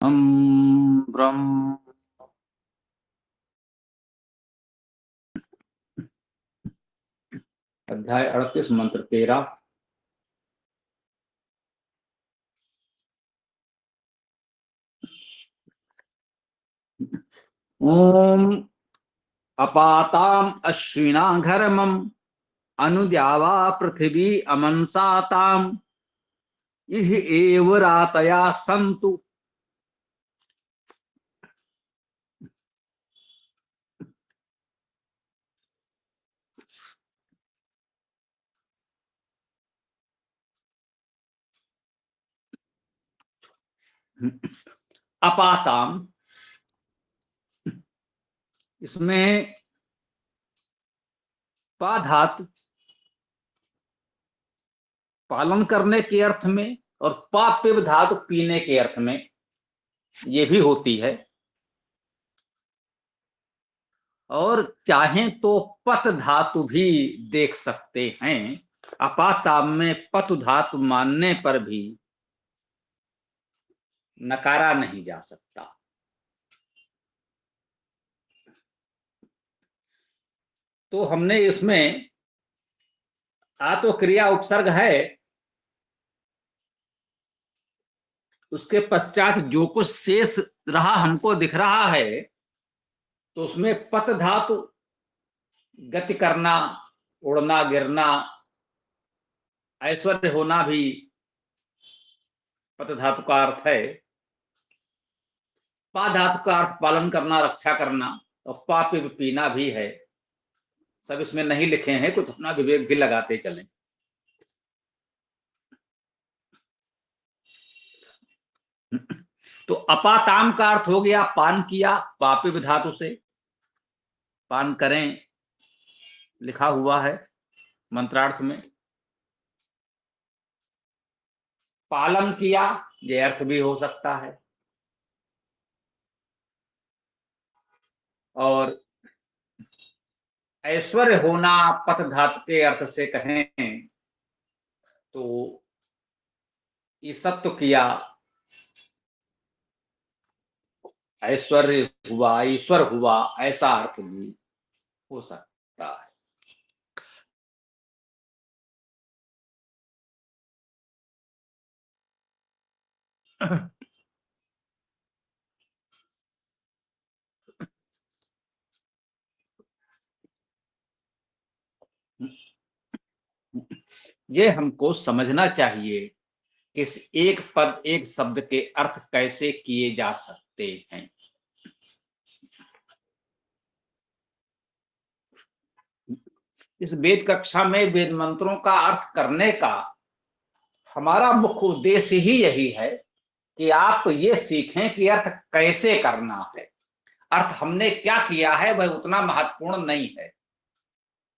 हम ब्रह्म। अध्याय 38 मंत्र 13। ओम अपाताम अश्विना घर्मम अनुद्यावा पृथिवी अमनसाताम इह एव रातया संतु। अपाताम, इसमें पा धातु पालन करने के अर्थ में और पापिव धातु पीने के अर्थ में ये भी होती है। और चाहें तो पत धातु भी देख सकते हैं। अपाताम में पतु धातु मानने पर भी नकारा नहीं जा सकता। तो हमने इसमें आ तो क्रिया उपसर्ग है, उसके पश्चात जो कुछ शेष रहा हमको दिख रहा है तो उसमें पत धातु गति करना, उड़ना, गिरना, ऐश्वर्य होना भी पत धातु का अर्थ है। पा धातु का अर्थ पालन करना, रक्षा करना, और पाप पीना भी है। सब इसमें नहीं लिखे हैं, कुछ अपना विवेक भी लगाते चलें। तो अपाताम का अर्थ हो गया पान किया, पापिव धातु से पान करें लिखा हुआ है मंत्रार्थ में। पालन किया ये अर्थ भी हो सकता है। और ऐश्वर्य होना पत धातु के अर्थ से कहें तो ईसत्व किया, ऐश्वर्य हुआ, ईश्वर हुआ, ऐसा अर्थ भी हो सकता है। ये हमको समझना चाहिए कि इस एक पद एक शब्द के अर्थ कैसे किए जा सकते हैं। इस वेद कक्षा में वेद मंत्रों का अर्थ करने का हमारा मुख्य उद्देश्य ही यही है कि आप ये सीखें कि अर्थ कैसे करना है। अर्थ हमने क्या किया है वह उतना महत्वपूर्ण नहीं है।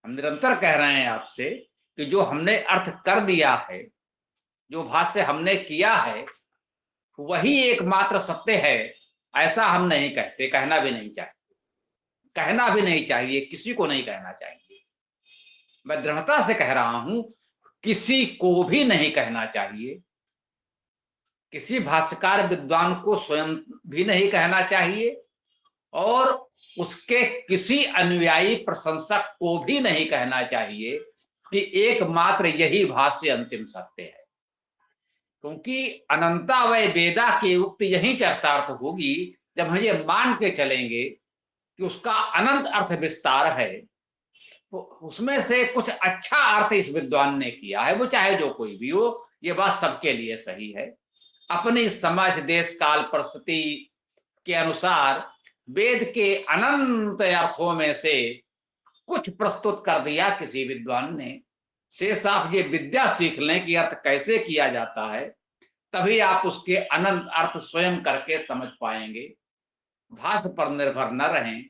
हम निरंतर कह रहे हैं आपसे कि जो हमने अर्थ कर दिया है, जो भाष्य हमने किया है, वही एकमात्र सत्य है, ऐसा हम नहीं कहते, कहना भी नहीं चाहिए। कहना भी नहीं चाहिए, किसी को नहीं कहना चाहिए। मैं दृढ़ता से कह रहा हूं, किसी को भी नहीं कहना चाहिए। किसी भाष्यकार विद्वान को स्वयं भी नहीं कहना चाहिए और उसके किसी अनुयायी प्रशंसक को भी नहीं कहना चाहिए कि एकमात्र यही भाष्य अंतिम सत्य है। क्योंकि अनंता वै वेदा की उक्त यही चरितार्थ होगी जब हम ये मान के चलेंगे कि उसका अनंत अर्थ विस्तार है। तो उसमें से कुछ अच्छा अर्थ इस विद्वान ने किया है, वो चाहे जो कोई भी हो, ये बात सबके लिए सही है। अपनी समझ, देश, काल, परिस्थिति के अनुसार वेद के अनंत अर्थों में से कुछ प्रस्तुत कर दिया किसी विद्वान ने। शेष आप ये विद्या सीख लें कि अर्थ कैसे किया जाता है, तभी आप उसके अनंत अर्थ स्वयं करके समझ पाएंगे। भाष्य पर निर्भर न रहें,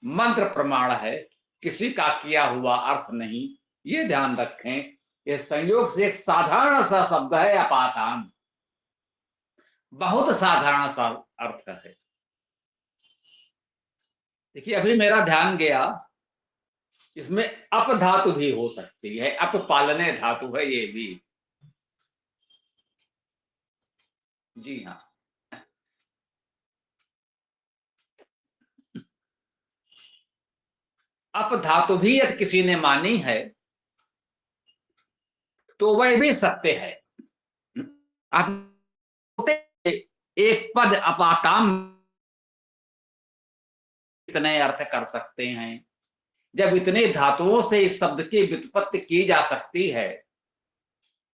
मंत्र प्रमाण है, किसी का किया हुआ अर्थ नहीं, ये ध्यान रखें। यह संयोग से एक साधारण सा शब्द है अपातान, बहुत साधारण सा अर्थ है। देखिए अभी मेरा ध्यान गया, इसमें अप धातु भी हो सकती है, अप पालने धातु है ये भी। जी हाँ, अप धातु भी यदि किसी ने मानी है तो वह भी सत्य है। आप एक पद अपाताम इतने अर्थ कर सकते हैं। जब इतने धातुओं से इस शब्द की व्युत्पत्ति की जा सकती है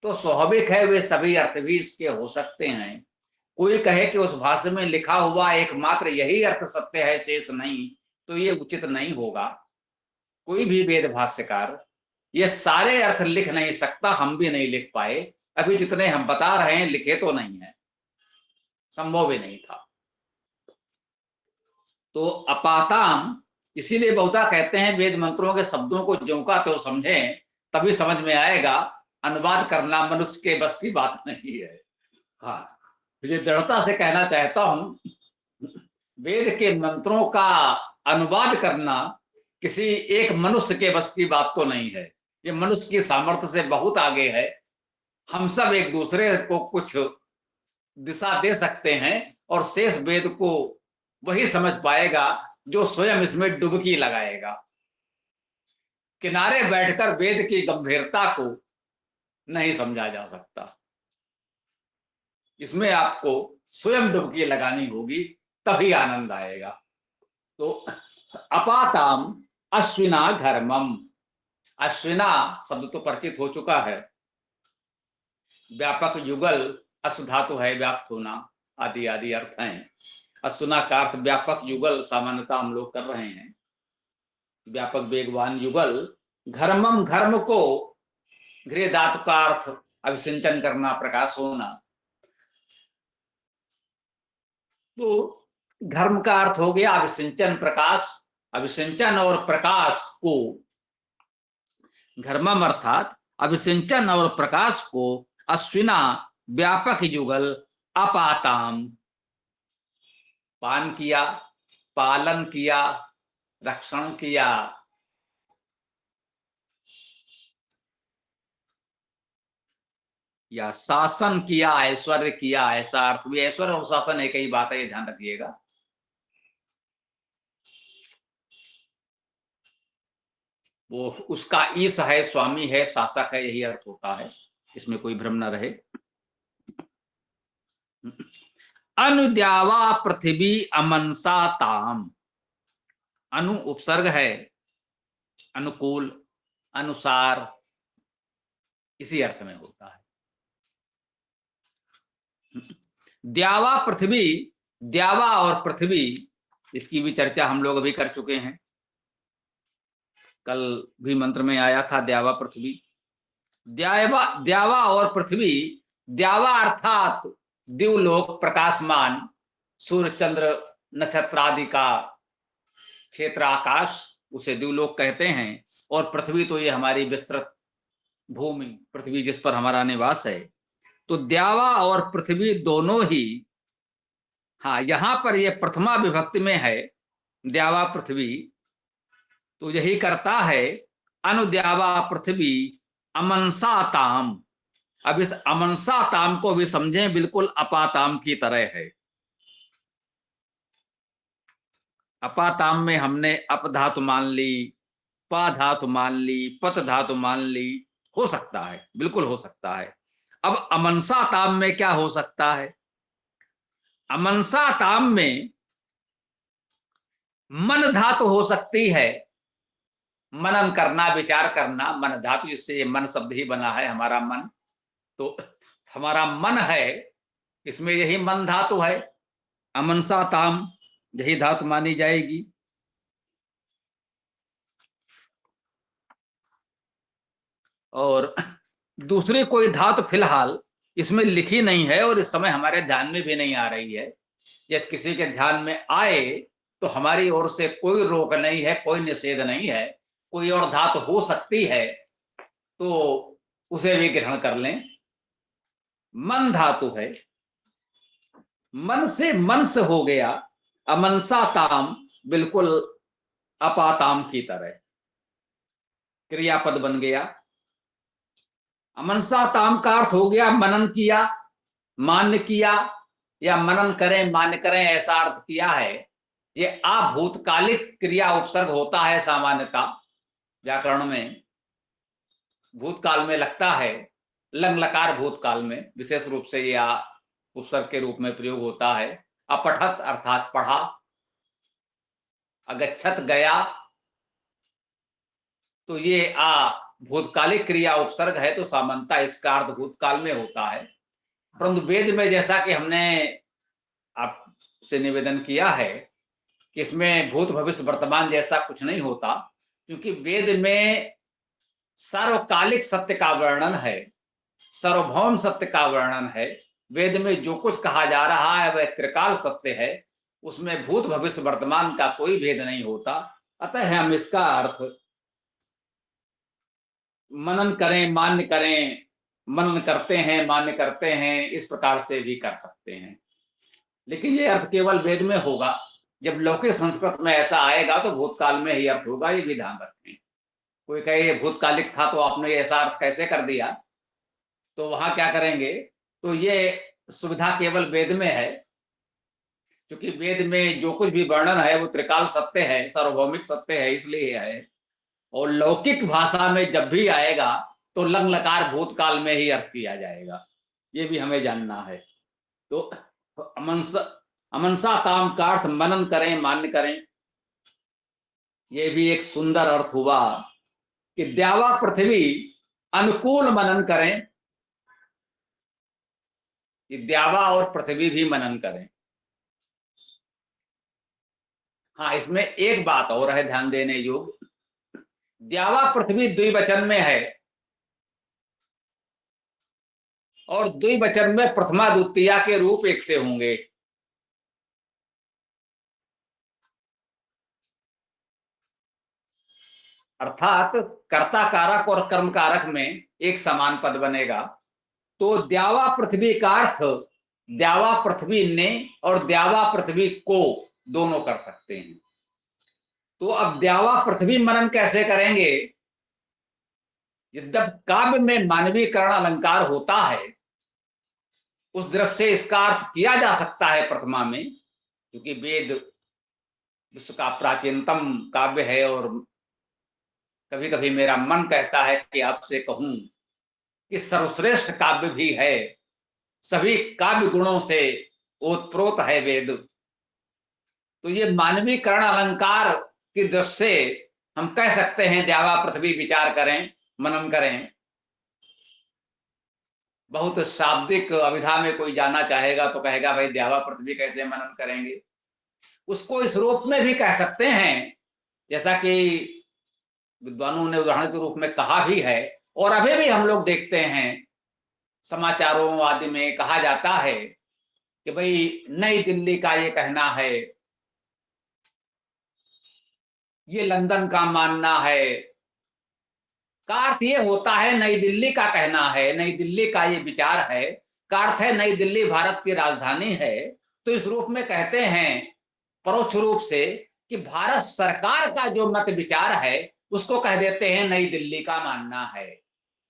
तो स्वाभाविक है वे सभी अर्थ भी इसके हो सकते हैं। कोई कहे कि उस भाषा में लिखा हुआ एकमात्र यही अर्थ सत्य है, शेष नहीं, तो ये उचित नहीं होगा। कोई भी वेद भाष्यकार ये सारे अर्थ लिख नहीं सकता, हम भी नहीं लिख पाए। अभी जितने हम बता रहे हैं लिखे तो नहीं है, संभव भी नहीं था। तो अपाताम इसीलिए बहुता कहते हैं वेद मंत्रों के शब्दों को ज्यों का त्यों समझें, तभी समझ में आएगा। अनुवाद करना मनुष्य के बस की बात नहीं है। हाँ, मुझे दृढ़ता से कहना चाहता हूं, वेद के मंत्रों का अनुवाद करना किसी एक मनुष्य के बस की बात तो नहीं है। ये मनुष्य की सामर्थ्य से बहुत आगे है। हम सब एक दूसरे को कुछ दिशा दे सकते हैं और शेष वेद को वही समझ पाएगा जो स्वयं इसमें डुबकी लगाएगा। किनारे बैठकर वेद की गंभीरता को नहीं समझा जा सकता। इसमें आपको स्वयं डुबकी लगानी होगी, तभी आनंद आएगा। तो अपाताम अश्विना घर्मम, अश्विना शब्द तो परिचित हो चुका है। व्यापक युगल, अश्व धातु है व्याप्त होना, आदि आदि अर्थ हैं। अश्विना का अर्थ व्यापक युगल सामान्यता हम लोग कर रहे हैं, व्यापक वेगवान युगल। घर्मम, घर्म को गृह धातु का अर्थ अभिसिंचन करना, प्रकाश होना। तो घर्म का अर्थ हो गया अभिसिंचन, प्रकाश। अभिसिंचन और प्रकाश को, घर्मम अर्थात अभिसिंचन और प्रकाश को अश्विना व्यापक युगल अपाताम, पान किया, पालन किया, रक्षण किया। या शासन किया, ऐश्वर्य किया, ऐसा अर्थ भी। ऐश्वर्य और शासन एक ही बात है, ये ध्यान रखिएगा। वो उसका ईश है, स्वामी है, शासक है, यही अर्थ होता है, इसमें कोई भ्रम न रहे। अनुद्यावा पृथ्वी अमनसा ताम, अनु उपसर्ग है, अनुकूल, अनुसार, इसी अर्थ में होता है। द्यावा पृथ्वी, द्यावा और पृथ्वी, इसकी भी चर्चा हम लोग अभी कर चुके हैं। कल भी मंत्र में आया था द्यावा पृथ्वी। द्यावा, द्यावा और पृथ्वी, द्यावा अर्थात दिवलोक, प्रकाशमान, सूर्य चंद्र नक्षत्र आदि का क्षेत्र, आकाश, उसे दिवलोक कहते हैं। और पृथ्वी तो ये हमारी विस्तृत भूमि, पृथ्वी जिस पर हमारा निवास है। तो द्यावा और पृथ्वी दोनों ही, हाँ यहां पर ये प्रथमा विभक्ति में है द्यावा पृथ्वी, तो यही करता है अनुद्यावा पृथ्वी अमनसाताम। अब इस अमनसाताम को भी समझें, बिल्कुल अपाताम की तरह है। अपाताम में हमने अप धातु मान ली, पा धातु मान ली, पत धातु मान ली, हो सकता है, बिल्कुल हो सकता है। अब अमनसाताम में क्या हो सकता है? अमनसाताम में मन धातु हो सकती है, मनन करना, विचार करना, मन धातु, इससे ये मन शब्द ही बना है, हमारा मन। तो हमारा मन है, इसमें यही मन धातु है, अमनसाताम यही धातु मानी जाएगी। और दूसरी कोई धातु फिलहाल इसमें लिखी नहीं है और इस समय हमारे ध्यान में भी नहीं आ रही है। यदि किसी के ध्यान में आए तो हमारी ओर से कोई रोक नहीं है, कोई निषेध नहीं है। कोई और धातु हो सकती है तो उसे भी ग्रहण कर लें। मन धातु है, मन से मन से हो गया, अमनसाताम बिल्कुल अपाताम की तरह क्रियापद बन गया। अमनसाताम का अर्थ हो गया मनन किया, मान्य किया, या मनन करें, मान्य करें, ऐसा अर्थ किया है। ये भूतकालिक क्रिया उपसर्ग होता है सामान्यतः व्याकरण में। भूतकाल में लगता है, लंग लकार भूतकाल में विशेष रूप से ये उपसर्ग के रूप में प्रयोग होता है। अपठत अर्थात पढ़ा, अगच्छत गया, तो ये भूतकालिक क्रिया उपसर्ग है, तो सामान्यतः इसका अर्थ भूतकाल में होता है। परंतु वेद में जैसा कि हमने आपसे निवेदन किया है कि इसमें भूत भविष्य वर्तमान जैसा कुछ नहीं होता, क्योंकि वेद में सार्वकालिक सत्य का वर्णन है, सार्वभौम सत्य का वर्णन है। वेद में जो कुछ कहा जा रहा है वह त्रिकाल सत्य है, उसमें भूत भविष्य वर्तमान का कोई भेद नहीं होता। अतः हम इसका अर्थ मनन करें, मान्य करें, मनन करते हैं, मान्य करते हैं, इस प्रकार से भी कर सकते हैं। लेकिन ये अर्थ केवल वेद में होगा। जब लौकिक संस्कृत में ऐसा आएगा तो भूतकाल में ही अर्थ होगा, ये भी ध्यान रखें। कोई कहे ये भूतकालिक था तो आपने ऐसा अर्थ कैसे कर दिया, तो वहां क्या करेंगे, तो ये सुविधा केवल वेद में है, क्योंकि वेद में जो कुछ भी वर्णन है वो त्रिकाल सत्य है, सार्वभौमिक सत्य है, इसलिए है। और लौकिक भाषा में जब भी आएगा तो लंग लकार भूतकाल में ही अर्थ किया जाएगा, ये भी हमें जानना है। तो अमनसा काम का अर्थ मनन करें, मान्य करें, ये भी एक सुंदर अर्थ हुआ कि द्यावा पृथ्वी अनुकूल मनन करें, कि द्यावा और पृथ्वी भी मनन करें। हाँ, इसमें एक बात और है ध्यान देने योग्य, द्यावा पृथ्वी द्विवचन में है, और द्विवचन में प्रथमा द्वितीया के रूप एक से होंगे। अर्थात कर्ता कारक और कर्म कारक में एक समान पद बनेगा। तो द्यावा पृथ्वी का अर्थ द्यावा पृथ्वी ने और द्यावा पृथ्वी को दोनों कर सकते हैं। तो अब द्यावा पृथ्वी मनन कैसे करेंगे? जब काव्य में मानवीकरण अलंकार होता है उस दृष्टि से इसका अर्थ किया जा सकता है प्रथमा में, क्योंकि वेद विश्व का प्राचीनतम काव्य है। और कभी कभी मेरा मन कहता है कि आपसे कहूं कि सर्वश्रेष्ठ काव्य भी है, सभी काव्य गुणों से ओतप्रोत है वेद। तो ये मानवीकरण अलंकार की दृष्टि से हम कह सकते हैं द्यावा पृथ्वी विचार करें, मनन करें। बहुत शाब्दिक अभिधा में कोई जाना चाहेगा तो कहेगा भाई द्यावा पृथ्वी कैसे मनन करेंगे, उसको इस रूप में भी कह सकते हैं, जैसा कि विद्वानों ने उदाहरण के रूप में कहा भी है। और अभी भी हम लोग देखते हैं समाचारों आदि में कहा जाता है कि भाई नई दिल्ली का ये कहना है, ये लंदन का मानना है। का अर्थ ये होता है नई दिल्ली का कहना है, नई दिल्ली का ये विचार है, का अर्थ है नई दिल्ली भारत की राजधानी है। तो इस रूप में कहते हैं परोक्ष रूप से कि भारत सरकार का जो मत विचार है उसको कह देते हैं नई दिल्ली का मानना है।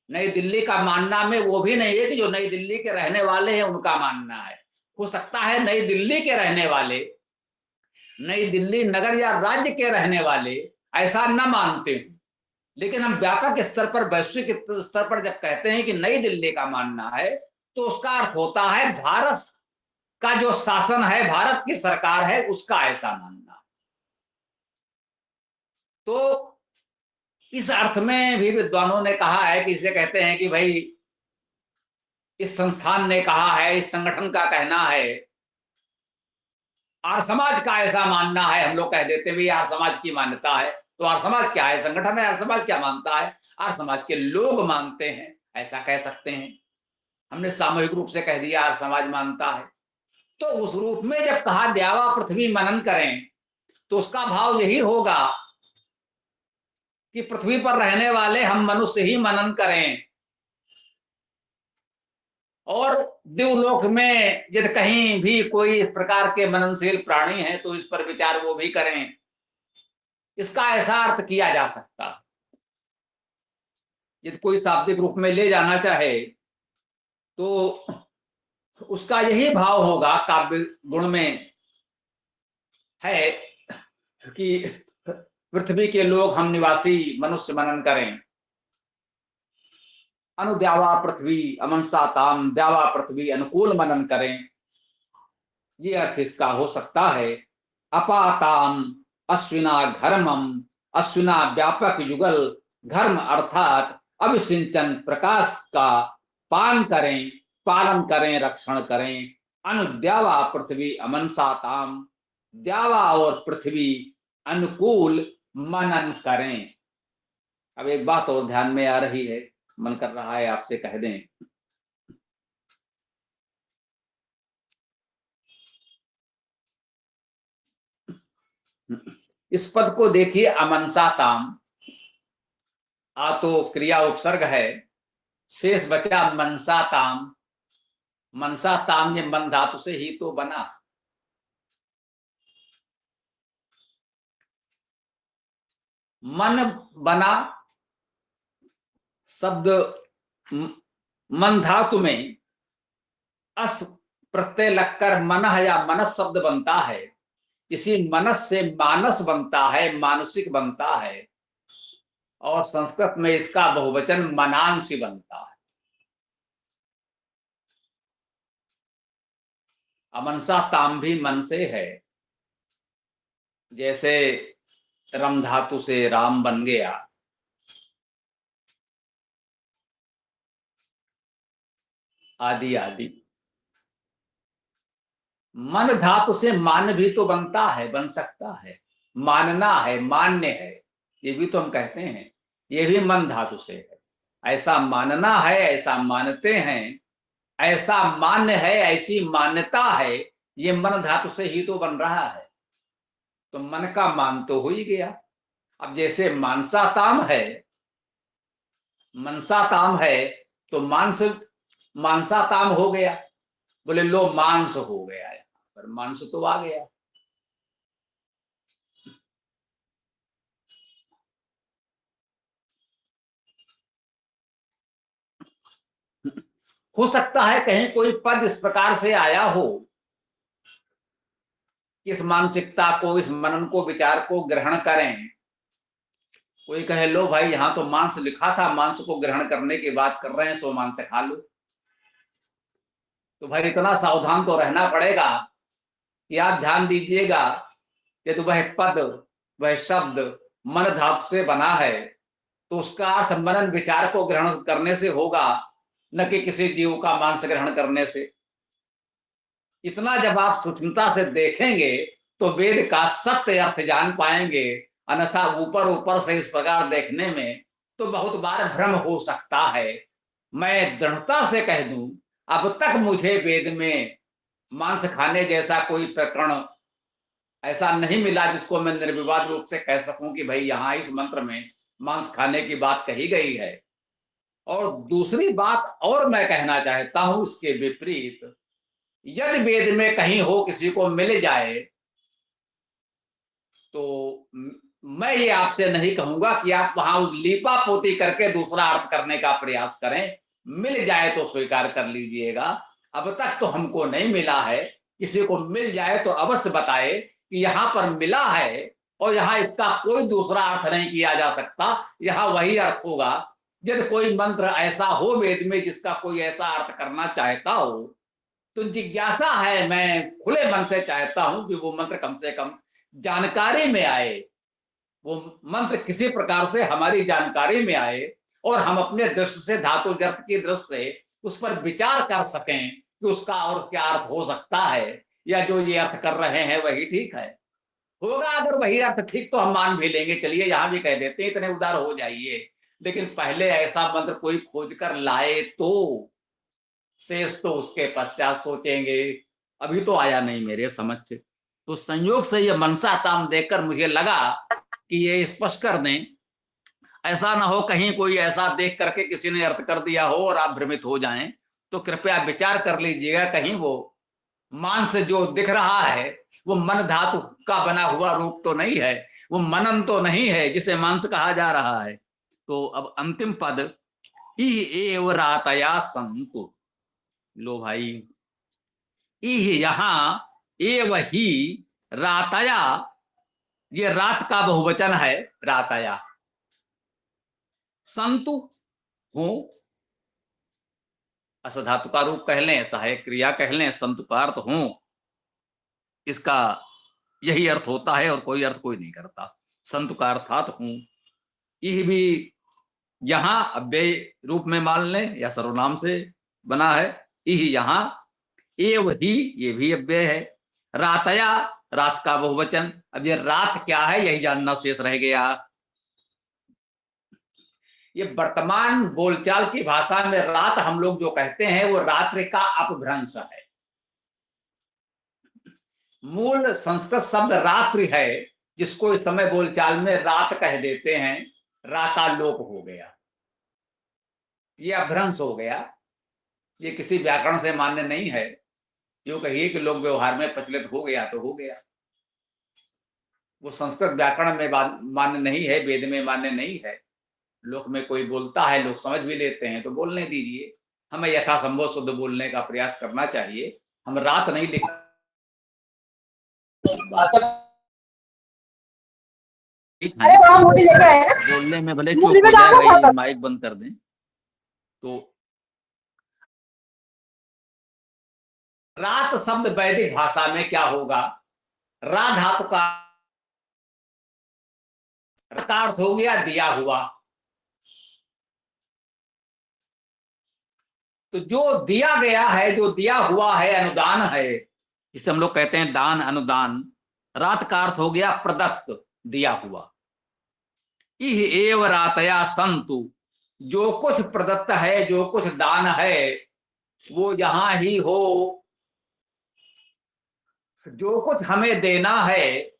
नई दिल्ली का मानना में वो भी नहीं है कि जो नई दिल्ली के रहने वाले हैं उनका मानना है। हो सकता है नई दिल्ली के रहने वाले, नई दिल्ली नगर या राज्य के रहने वाले ऐसा न मानते हो, लेकिन हम व्यापक स्तर पर, वैश्विक स्तर पर जब कहते हैं कि नई दिल्ली का मानना है तो उसका अर्थ होता है भारत का जो शासन है, भारत की सरकार है, उसका ऐसा मानना। तो इस अर्थ में भी विद्वानों ने कहा है कि इसे कहते हैं कि भाई इस संस्थान ने कहा है, इस संगठन का कहना है, आर्य समाज का ऐसा मानना है। हम लोग कह देते हैं भाई आर्य समाज की मान्यता है, तो आर्य समाज क्या है? संगठन है। आर्य समाज क्या मानता है? आर्य समाज के लोग मानते हैं, ऐसा कह सकते हैं। हमने सामूहिक रूप से कह दिया आर्य समाज मानता है। तो उस रूप में जब कहा द्यावा पृथ्वी मनन करें तो उसका भाव यही होगा कि पृथ्वी पर रहने वाले हम मनुष्य ही मनन करें, और देवलोक में यदि कहीं भी कोई इस प्रकार के मननशील प्राणी हैं तो इस पर विचार वो भी करें। इसका ऐसा अर्थ किया जा सकता है। यदि कोई शाब्दिक रूप में ले जाना चाहे तो उसका यही भाव होगा, काव्य गुण में है कि पृथ्वी के लोग हम निवासी मनुष्य मनन करें। अनुद्यावा पृथ्वी अमनसाताम, द्यावा पृथ्वी अनुकूल मनन करें, ये अर्थ इसका हो सकता है। अपाताम अश्विना घर्मम, अश्विना व्यापक युगल, घर्म अर्थात अभिसिंचन प्रकाश का पान करें, पालन करें, रक्षण करें। अनुद्यावा पृथ्वी अमनसाताम, द्यावा और पृथ्वी अनुकूल मनन करें। अब एक बात और ध्यान में आ रही है, मन कर रहा है आपसे कह दें। इस पद को देखिए, अमनसाताम, आ तो क्रिया उपसर्ग है, शेष बचा मनसाताम। मनसाताम ये मन धातु से ही तो बना। मन बना शब्द मन धातु में अस प्रत्यय लगकर मन या मनस शब्द बनता है। इसी मनस से मानस बनता है, मानसिक बनता है, और संस्कृत में इसका बहुवचन मनांसी बनता है। अमनसा ताम भी मन से है, जैसे रम धातु से राम बन गया, आदि आदि। मन धातु से मान भी तो बनता है, बन सकता है, मानना है, मान्य है, ये भी तो हम कहते हैं, ये भी मन धातु से है। ऐसा मानना है, ऐसा मानते हैं, ऐसा मान्य है, ऐसी मान्यता है, ये मन धातु से ही तो बन रहा है। तो मन का मान तो हो ही गया। अब जैसे मानसा ताम है, मनसा ताम है, तो मांस मानसा ताम हो गया। बोले लो मांस हो गया, यहाँ पर मांस तो आ गया। हो सकता है कहीं कोई पद इस प्रकार से आया हो, इस मानसिकता को, इस मनन को, विचार को ग्रहण करें। कोई कहे लो भाई यहां तो मांस लिखा था, मांस को ग्रहण करने की बात कर रहे हैं, सो मांस खा लो। तो भाई इतना सावधान तो रहना पड़ेगा कि आप ध्यान दीजिएगा कि तो वह पद, वह शब्द मन धातु से बना है, तो उसका अर्थ मनन विचार को ग्रहण करने से होगा, न कि किसी जीव का मांस ग्रहण करने से। इतना जब आप सूक्ष्मता से देखेंगे तो वेद का सत्य अर्थ जान पाएंगे। अन्यथा ऊपर ऊपर से इस प्रकार देखने में तो बहुत बार भ्रम हो सकता है। मैं दृढ़ता से कह दूं, अब तक मुझे वेद में मांस खाने जैसा कोई प्रकरण ऐसा नहीं मिला जिसको मैं निर्विवाद रूप से कह सकूं कि भाई यहां इस मंत्र में मांस खाने की बात कही गई है। और दूसरी बात और मैं कहना चाहता हूं इसके विपरीत, यदि वेद में कहीं हो, किसी को मिल जाए, तो मैं ये आपसे नहीं कहूंगा कि आप वहां उस लीपा पोती करके दूसरा अर्थ करने का प्रयास करें। मिल जाए तो स्वीकार कर लीजिएगा। अब तक तो हमको नहीं मिला है, किसी को मिल जाए तो अवश्य बताए कि यहां पर मिला है और यहां इसका कोई दूसरा अर्थ नहीं किया जा सकता, यहां वही अर्थ होगा। यदि कोई मंत्र ऐसा हो वेद में जिसका कोई ऐसा अर्थ करना चाहता हो, तो जिज्ञासा है, मैं खुले मन से चाहता हूं कि वो मंत्र कम से कम जानकारी में आए, वो मंत्र किसी प्रकार से हमारी जानकारी में आए और हम अपने दृष्टि से, धातु अर्थ की दृष्टि से उस पर विचार कर सकें कि उसका और क्या अर्थ हो सकता है, या जो ये अर्थ कर रहे हैं वही ठीक है। होगा अगर वही अर्थ ठीक तो हम मान भी लेंगे, चलिए यहां भी कह देते हैं, इतने उदार हो जाइए। लेकिन पहले ऐसा मंत्र कोई खोज कर लाए तो शेष तो उसके पश्चात सोचेंगे। अभी तो आया नहीं मेरे समझ। तो संयोग से ये मनसा ताम देखकर मुझे लगा कि ये स्पष्ट कर दें, ऐसा ना हो कहीं कोई ऐसा देख करके किसी ने अर्थ कर दिया हो और आप भ्रमित हो जाएं। तो कृपया विचार कर लीजिएगा, कहीं वो मांस जो दिख रहा है वो मन धातु का बना हुआ रूप तो नहीं है, वो मनन तो नहीं है जिसे मांस कहा जा रहा है। तो अब अंतिम पद, ई एव रातया संतु। लो भाई, ई यहां एव ही रातया ये रात का बहुवचन है, रातया। संतु, हूं, असधातु का रूप कह लें, सहायक क्रिया कह लें, संतु का अर्थ हूं, इसका यही अर्थ होता है और कोई अर्थ कोई नहीं करता। संतु का अर्थात हूं। यह भी यहां अव्यय रूप में मान लें या सर्वनाम से बना है। यह यहां एव ही, ये भी अव्यय है। रातया, रात का बहुवचन। अब ये रात क्या है यही जानना शेष रह गया। ये वर्तमान बोलचाल की भाषा में रात हम लोग जो कहते हैं वो रात्रि का अपभ्रंश है। मूल संस्कृत शब्द रात्रि है, जिसको इस समय बोलचाल में रात कह देते हैं। रा का लोप हो गया, ये अपभ्रंश हो गया। ये किसी व्याकरण से मान्य नहीं है। यूं कहिए कि लोग व्यवहार में प्रचलित हो गया तो हो गया। वो संस्कृत व्याकरण में मान्य नहीं है, वेद में मान्य नहीं है। लोक में कोई बोलता है, लोग समझ भी लेते हैं तो बोलने दीजिए। हमें यथासंभव शुद्ध बोलने का प्रयास करना चाहिए। हम रात नहीं लिख अरे वहाँ मूली लेके आए ना, बोलने में भले मूली चुप में हो जाए, डालना भाई साथ माइक बंद कर दें तो। रात शब्द वैदिक भाषा में क्या होगा? रा धातु का अर्थ हो गया दिया हुआ। तो जो दिया गया है, जो दिया हुआ है, अनुदान है, जिसे हम लोग कहते हैं दान, अनुदान। रात का अर्थ हो गया प्रदत्त, दिया हुआ। इह एव रातया संतु, जो कुछ प्रदत्त है, जो कुछ दान है, वो यहां ही हो। जो कुछ हमें देना है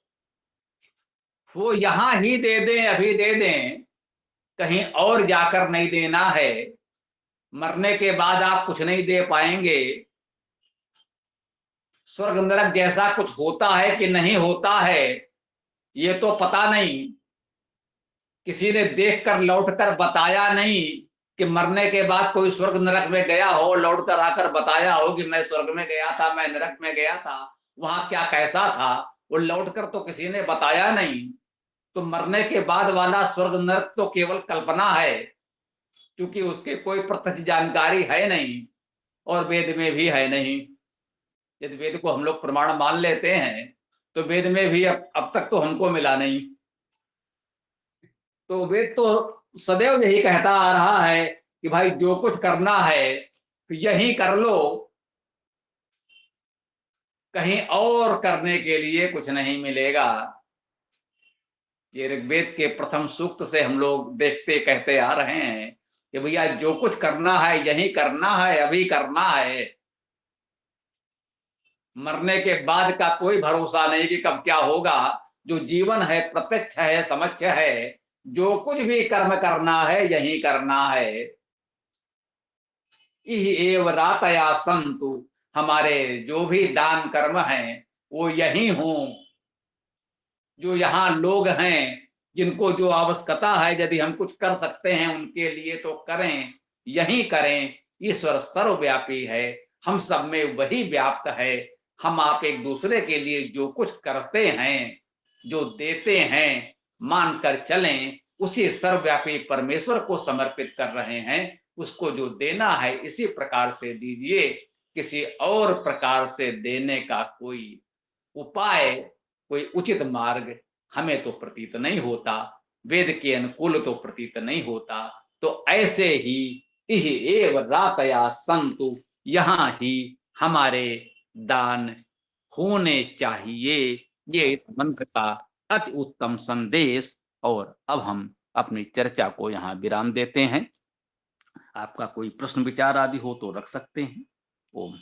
वो यहां ही दे दें, अभी दे दें, कहीं और जाकर नहीं देना है। मरने के बाद आप कुछ नहीं दे पाएंगे। स्वर्ग नरक जैसा कुछ होता है कि नहीं होता है ये तो पता नहीं। किसी ने देखकर लौटकर बताया नहीं कि मरने के बाद कोई स्वर्ग नरक में गया हो, लौटकर आकर बताया हो कि मैं स्वर्ग में गया था, मैं नरक में गया था, वहां क्या कैसा था। वो लौटकर तो किसी ने बताया नहीं। तो मरने के बाद वाला स्वर्ग नरक तो केवल कल्पना है, क्योंकि उसकी कोई प्रत्यक्ष जानकारी है नहीं और वेद में भी है नहीं। यदि वेद को हम लोग प्रमाण मान लेते हैं तो वेद में भी अब तक तो हमको मिला नहीं। तो वेद तो सदैव यही कहता आ रहा है कि भाई जो कुछ करना है तो यही कर लो, कहीं और करने के लिए कुछ नहीं मिलेगा। ये ऋग्वेद के प्रथम सूक्त से हम लोग देखते कहते आ रहे हैं कि भैया जो कुछ करना है यही करना है, अभी करना है। मरने के बाद का कोई भरोसा नहीं कि कब क्या होगा। जो जीवन है प्रत्यक्ष है, समक्ष है। जो कुछ भी कर्म करना है यही करना है। एव रातया संतु, हमारे जो भी दान कर्म हैं वो यही हों। जो यहाँ लोग हैं जिनको जो आवश्यकता है, यदि हम कुछ कर सकते हैं उनके लिए तो करें, यही करें। ईश्वर सर्वव्यापी है, हम सब में वही व्याप्त है। हम आप एक दूसरे के लिए जो कुछ करते हैं, जो देते हैं, मानकर चलें उसी सर्वव्यापी परमेश्वर को समर्पित कर रहे हैं। उसको जो देना है इसी प्रकार से दीजिए। किसी और प्रकार से देने का कोई उपाय, कोई उचित मार्ग हमें तो प्रतीत नहीं होता, वेद के अनुकूल तो प्रतीत नहीं होता। तो ऐसे ही इह एव रातया संतु, यहां ही हमारे दान होने चाहिए। ये इस मंत्र का अति उत्तम संदेश। और अब हम अपनी चर्चा को यहाँ विराम देते हैं। आपका कोई प्रश्न विचार आदि हो तो रख सकते हैं। ओम।